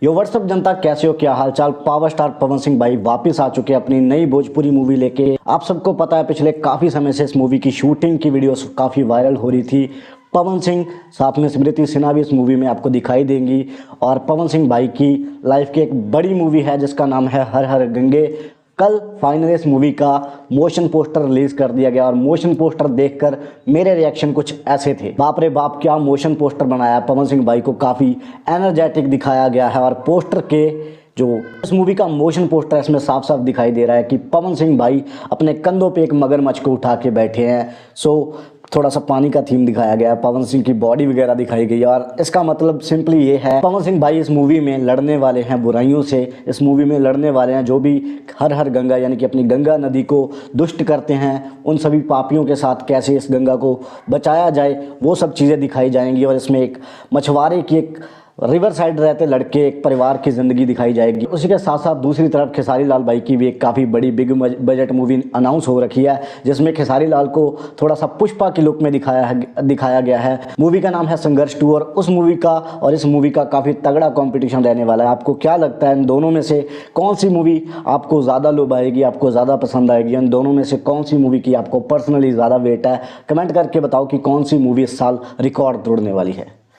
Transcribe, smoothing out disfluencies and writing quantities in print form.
यो WhatsApp जनता, कैसे हो, क्या हालचाल। पावर स्टार पवन सिंह भाई वापस आ चुके हैं अपनी नई भोजपुरी मूवी लेके। आप सबको पता है पिछले काफ़ी समय से इस मूवी की शूटिंग की वीडियोस काफ़ी वायरल हो रही थी। पवन सिंह साथ में स्मृति सिन्हा भी इस मूवी में आपको दिखाई देंगी और पवन सिंह भाई की लाइफ की एक बड़ी मूवी है जिसका नाम है हर हर गंगे। कल फाइनली इस मूवी का मोशन पोस्टर रिलीज कर दिया गया और मोशन पोस्टर देखकर मेरे रिएक्शन कुछ ऐसे थे। बाप रे बाप, क्या मोशन पोस्टर बनाया। पवन सिंह भाई को काफ़ी एनर्जेटिक दिखाया गया है और पोस्टर के जो इस मूवी का मोशन पोस्टर है इसमें साफ साफ दिखाई दे रहा है कि पवन सिंह भाई अपने कंधों पे एक मगरमच्छ को उठा के बैठे हैं। थोड़ा सा पानी का थीम दिखाया गया है, पवन सिंह की बॉडी वगैरह दिखाई गई है और इसका मतलब सिंपली ये है पवन सिंह भाई इस मूवी में लड़ने वाले हैं बुराइयों से। इस मूवी में लड़ने वाले हैं जो भी हर हर गंगा यानी कि अपनी गंगा नदी को दुष्ट करते हैं, उन सभी पापियों के साथ कैसे इस गंगा को बचाया जाए वो सब चीज़ें दिखाई जाएंगी। और इसमें एक मछुआरे की, एक रिवर साइड रहते लड़के, एक परिवार की ज़िंदगी दिखाई जाएगी। उसी के साथ साथ दूसरी तरफ खेसारी लाल भाई की भी एक काफ़ी बड़ी बिग बजट मूवी अनाउंस हो रखी है जिसमें खेसारी लाल को थोड़ा सा पुष्पा की लुक में दिखाया गया है। मूवी का नाम है संघर्ष 2 और उस मूवी का और इस मूवी का काफ़ी तगड़ा कॉम्पिटिशन रहने वाला है। आपको क्या लगता है इन दोनों में से कौन सी मूवी आपको ज़्यादा लुभाएगी, आपको ज़्यादा पसंद आएगी? इन दोनों में से कौन सी मूवी की आपको पर्सनली ज़्यादा वेट है? कमेंट करके बताओ कि कौन सी मूवी इस साल रिकॉर्ड तोड़ने वाली है।